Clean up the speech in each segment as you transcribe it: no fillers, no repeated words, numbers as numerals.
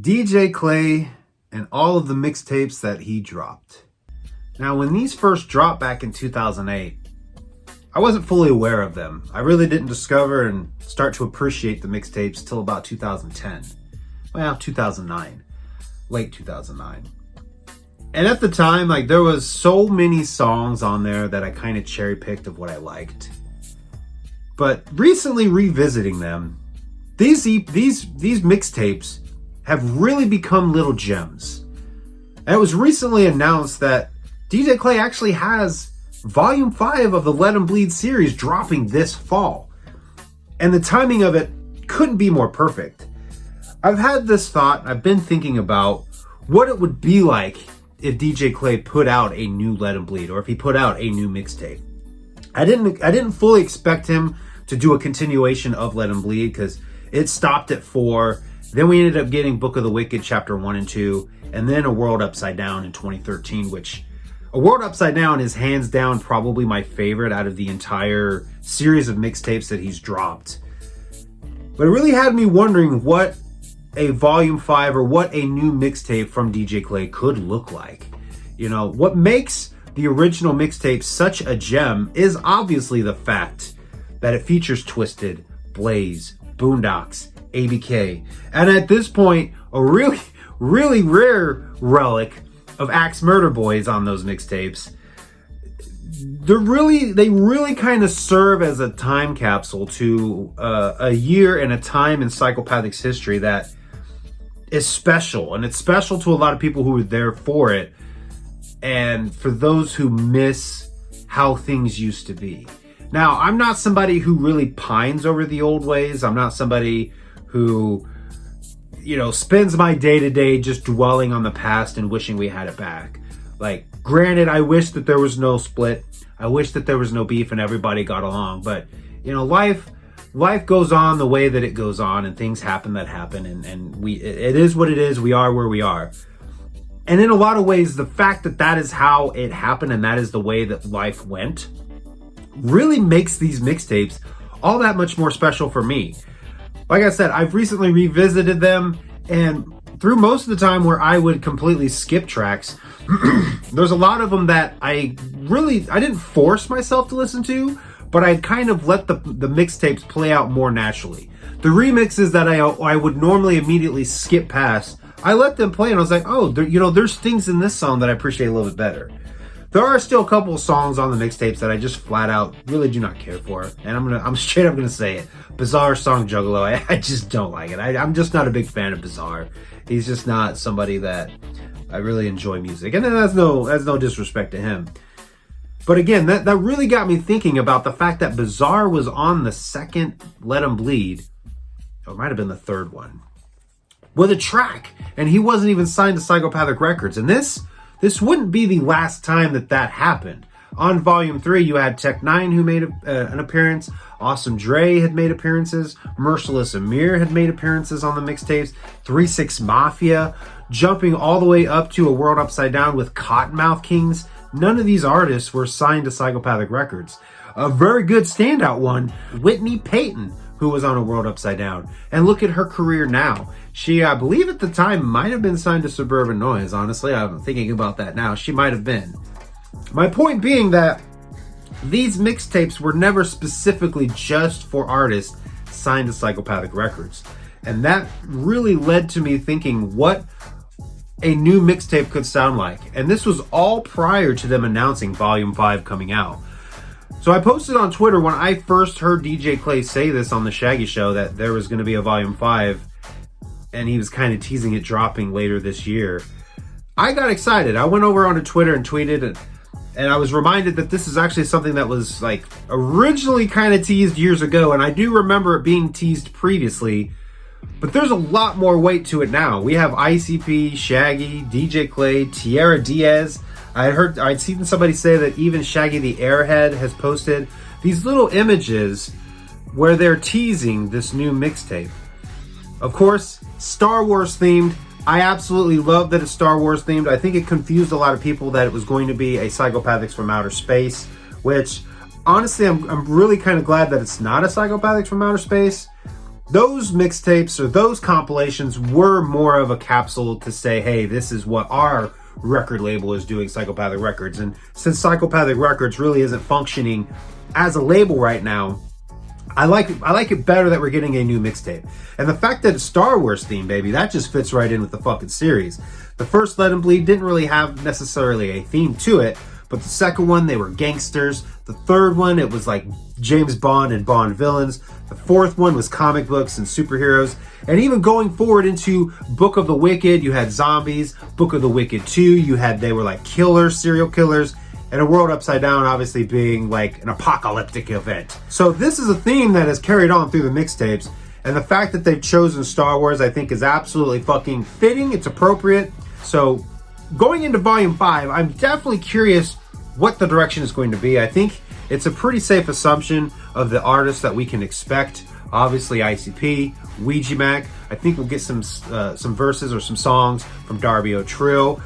DJ Clay and all of the mixtapes that he dropped. Now, when these first dropped back in 2008, I wasn't fully aware of them. I really didn't discover and start to appreciate the mixtapes till about 2010. Well, 2009. Late 2009. And at the time, there was so many songs on there that I kind of cherry picked of what I liked. But recently revisiting them, these mixtapes have really become little gems. And it was recently announced that DJ Clay actually has Volume 5 of the Let 'Em Bleed series dropping this fall. And the timing of it couldn't be more perfect. I've had this thought, I've been thinking about what it would be like if DJ Clay put out a new Let 'Em Bleed, or if he put out a new mixtape. I didn't fully expect him to do a continuation of Let 'Em Bleed, because it stopped at 4. Then we ended up getting Book of the Wicked Chapter 1 and 2, and then A World Upside Down in 2013, which A World Upside Down is hands down probably my favorite out of the entire series of mixtapes that he's dropped. But it really had me wondering what a Volume 5 or what a new mixtape from DJ Clay could look like. You know, what makes the original mixtape such a gem is obviously the fact that it features Twisted, Blaze, Boondocks, ABK, and at this point, a really, really rare relic of Axe Murder Boys on those mixtapes. They really kind of serve as a time capsule to a year and a time in Psychopathics history that is special, and it's special to a lot of people who were there for it, and for those who miss how things used to be. Now, I'm not somebody who really pines over the old ways. I'm not somebody who, spends my day-to-day just dwelling on the past and wishing we had it back. Granted, I wish that there was no split. I wish that there was no beef and everybody got along. But, life goes on the way that it goes on, and things happen that happen, and it is what it is. We are where we are. And in a lot of ways, the fact that that is how it happened and that is the way that life went really makes these mixtapes all that much more special for me. Like I said, I've recently revisited them, and through most of the time where I would completely skip tracks, there's a lot of them that I didn't force myself to listen to, but I kind of let the mixtapes play out more naturally. The remixes that I would normally immediately skip past, I let them play, and I was like, oh, there's things in this song that I appreciate a little bit better. There are still a couple of songs on the mixtapes that I just flat out really do not care for, and I'm straight up gonna say it. Bizarre song Juggalo, I just don't like it. I'm just not a big fan of Bizarre. He's just not somebody that I really enjoy music, and that's no disrespect to him. But again, that really got me thinking about the fact that Bizarre was on the second Let 'Em Bleed, or it might have been the third one, with a track, and he wasn't even signed to Psychopathic Records, and this wouldn't be the last time that happened. On Volume 3, you had Tech 9 who made an appearance. Awesome Dre had made appearances. Merciless Amir had made appearances on the mixtapes. 3-6 Mafia, jumping all the way up to A World Upside Down with Cottonmouth Kings. None of these artists were signed to Psychopathic Records. A very good standout one, Whitney Payton, who was on A World Upside Down. And look at her career now. She, I believe at the time, might have been signed to Suburban Noise. Honestly, I'm thinking about that now. She might have been. My point being that these mixtapes were never specifically just for artists signed to Psychopathic Records. And that really led to me thinking what a new mixtape could sound like. And this was all prior to them announcing Volume 5 coming out. So I posted on Twitter when I first heard DJ Clay say this on the Shaggy Show, that there was going to be a Volume 5, and he was kind of teasing it dropping later this year. I got excited. I went over onto Twitter and tweeted, and I was reminded that this is actually something that was originally kind of teased years ago, and I do remember it being teased previously, but there's a lot more weight to it now. We have ICP, Shaggy, DJ Clay, Tierra Diaz. I'd seen somebody say that even Shaggy the Airhead has posted these little images where they're teasing this new mixtape. Of course, Star Wars themed. I absolutely love that it's Star Wars themed. I think it confused a lot of people that it was going to be a Psychopathics from Outer Space, which honestly, I'm really kind of glad that it's not a Psychopathics from Outer Space. those mixtapes or those compilations were more of a capsule to say, hey, this is what our record label is doing, Psychopathic Records. And since Psychopathic Records really isn't functioning as a label right now, I like it better that we're getting a new mixtape. And the fact that it's Star Wars themed, baby, that just fits right in with the fucking series. The first Let 'Em Bleed didn't really have necessarily a theme to it, but the second one, they were gangsters. The third one, it was like James Bond and Bond villains. The fourth one was comic books and superheroes. And even going forward into Book of the Wicked, you had zombies. Book of the Wicked 2, they were like killers, serial killers. And A World Upside Down obviously being like an apocalyptic event. So this is a theme that has carried on through the mixtapes. And the fact that they've chosen Star Wars, I think, is absolutely fucking fitting. It's appropriate. So going into Volume 5, I'm definitely curious what the direction is going to be. I think it's a pretty safe assumption of the artists that we can expect. Obviously, ICP, Ouija Mac. I think we'll get some verses or some songs from Darby O'Trill.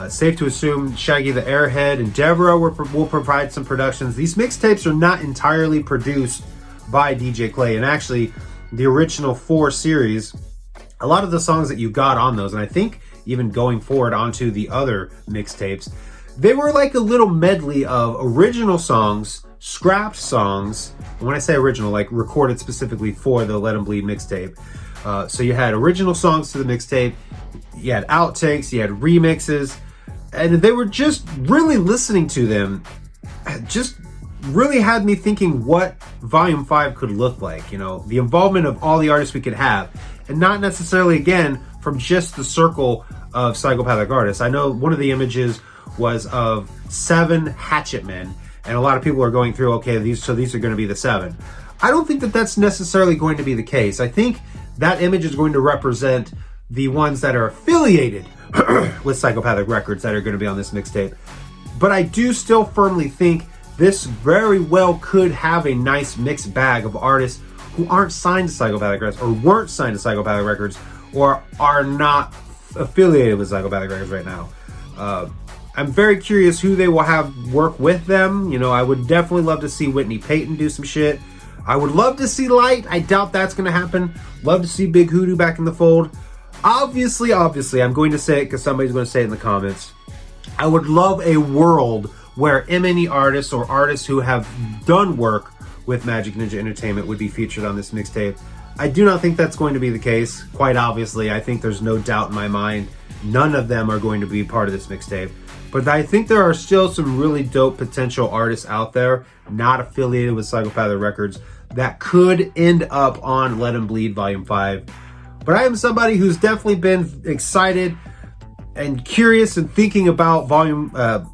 Safe to assume Shaggy the Airhead and Deborah will provide some productions. These mixtapes are not entirely produced by DJ Clay. And actually, the original 4 series, a lot of the songs that you got on those, and I think even going forward onto the other mixtapes, they were like a little medley of original songs, scrapped songs. And when I say original, like recorded specifically for the Let 'Em Bleed mixtape. So you had original songs to the mixtape, you had outtakes, you had remixes, and they were just really listening to them. Just really had me thinking what Volume 5 could look like. You know, the involvement of all the artists we could have, and not necessarily, again, from just the circle of psychopathic artists. I know one of the images was of 7 hatchet men, and a lot of people are going through, okay, these are going to be the 7. I don't think that that's necessarily going to be the case. I think that image is going to represent the ones that are affiliated with Psychopathic Records that are going to be on this mixtape. But I do still firmly think this very well could have a nice mixed bag of artists who aren't signed to Psychopathic Records, or weren't signed to Psychopathic Records, or are not affiliated with Psychopathic Records right now. I'm very curious who they will have work with them. You know, I would definitely love to see Whitney Payton do some shit. I would love to see Light. I doubt that's going to happen. Love to see Big Hoodoo back in the fold. Obviously, I'm going to say it because somebody's going to say it in the comments. I would love a world where M&E artists or artists who have done work with Magic Ninja Entertainment would be featured on this mixtape. I do not think that's going to be the case. Quite obviously, I think there's no doubt in my mind none of them are going to be part of this mixtape. But I think there are still some really dope potential artists out there not affiliated with Psychopathic Records that could end up on Let 'Em Bleed Volume 5. But I am somebody who's definitely been excited and curious and thinking about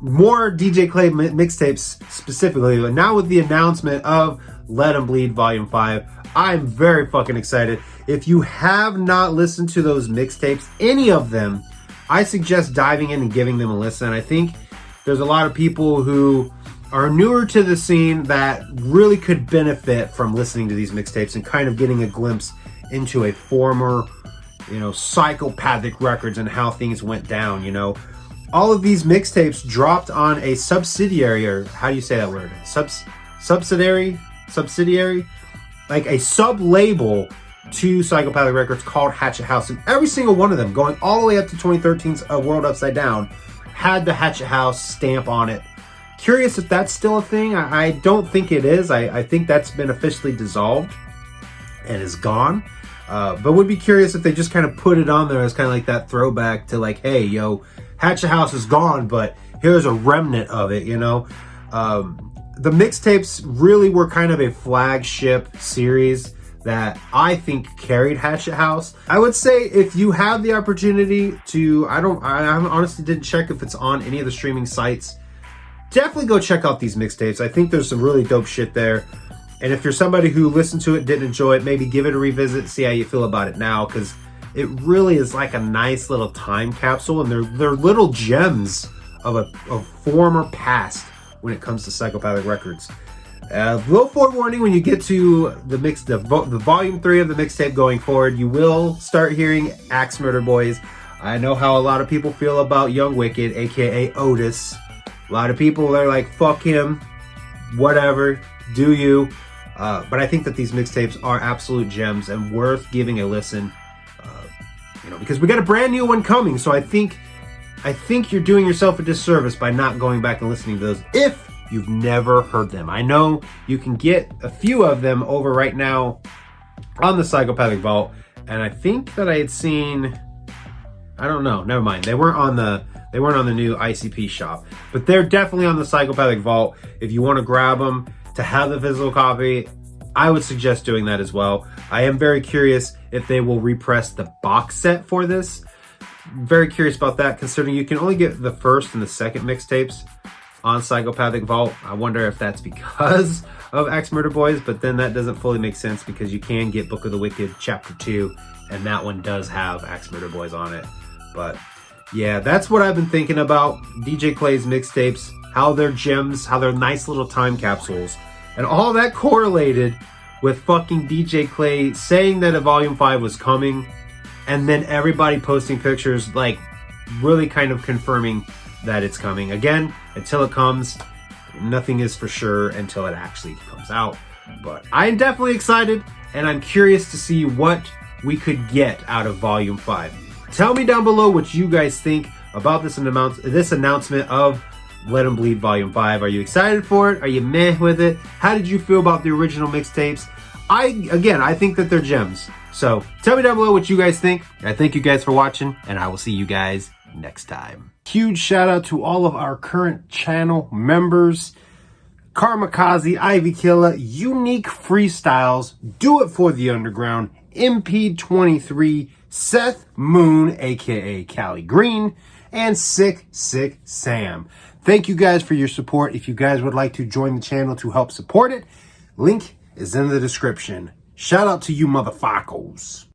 more DJ Clay mixtapes specifically. And now with the announcement of Let 'Em Bleed Volume 5, I'm very fucking excited. If you have not listened to those mixtapes, any of them, I suggest diving in and giving them a listen. I think there's a lot of people who are newer to the scene that really could benefit from listening to these mixtapes and kind of getting a glimpse into a former, Psychopathic Records and how things went down, All of these mixtapes dropped on a subsidiary, or how do you say that word? Subsidiary? Like a sub-label to Psychopathic Records called Hatchet House. And every single one of them, going all the way up to 2013's A World Upside Down, had the Hatchet House stamp on it. Curious if that's still a thing. I don't think it is. I think that's been officially dissolved and is gone. But would be curious if they just kind of put it on there as kind of like that throwback to like, hey, Hatchet House is gone, but here's a remnant of it, The mixtapes really were kind of a flagship series that I think carried Hatchet House. I would say if you have the opportunity to, I honestly didn't check if it's on any of the streaming sites. Definitely go check out these mixtapes. I think there's some really dope shit there. And if you're somebody who listened to it, didn't enjoy it, maybe give it a revisit, see how you feel about it now, because it really is like a nice little time capsule, and they're little gems of a former past when it comes to Psychopathic Records. Little forewarning, when you get to the volume 3 of the mixtape going forward, you will start hearing Axe Murder Boys. I know how a lot of people feel about Young Wicked, aka Otis. A lot of people are like, fuck him, whatever, do you. But I think that these mixtapes are absolute gems and worth giving a listen. Because we got a brand new one coming. So I think you're doing yourself a disservice by not going back and listening to those if you've never heard them. I know you can get a few of them over right now on the Psychopathic Vault, and I think that I had seen, I don't know, never mind. They weren't on the new ICP shop, but they're definitely on the Psychopathic Vault. If you want to grab them to have the physical copy, I would suggest doing that as well. I am very curious if they will repress the box set for this. Very curious about that, considering you can only get the first and the second mixtapes on Psychopathic Vault. I wonder if that's because of Axe Murder Boys, but then that doesn't fully make sense because you can get Book of the Wicked Chapter 2, and that one does have Axe Murder Boys on it. But yeah, that's what I've been thinking about DJ Clay's mixtapes, how they're gems, how they're nice little time capsules, and all that correlated with fucking DJ Clay saying that a Volume 5 was coming, and then everybody posting pictures, like, really kind of confirming that it's coming. Again, until it comes, nothing is for sure until it actually comes out. But I'm definitely excited, and I'm curious to see what we could get out of Volume 5. Tell me down below what you guys think about this announcement of Let 'Em Bleed Volume 5. Are you excited for it? Are you meh with it? How did you feel about the original mixtapes? I think that they're gems. So tell me down below what you guys think. I thank you guys for watching, and I will see you guys next time. Huge shout out to all of our current channel members: Karmakazi, Ivy Killer, Unique Freestyles, Do It For The Underground, MP23, Seth Moon, aka Callie Green, and Sick Sam. Thank you guys for your support. If you guys would like to join the channel to help support it, link is in the description. Shout out to you motherfuckers.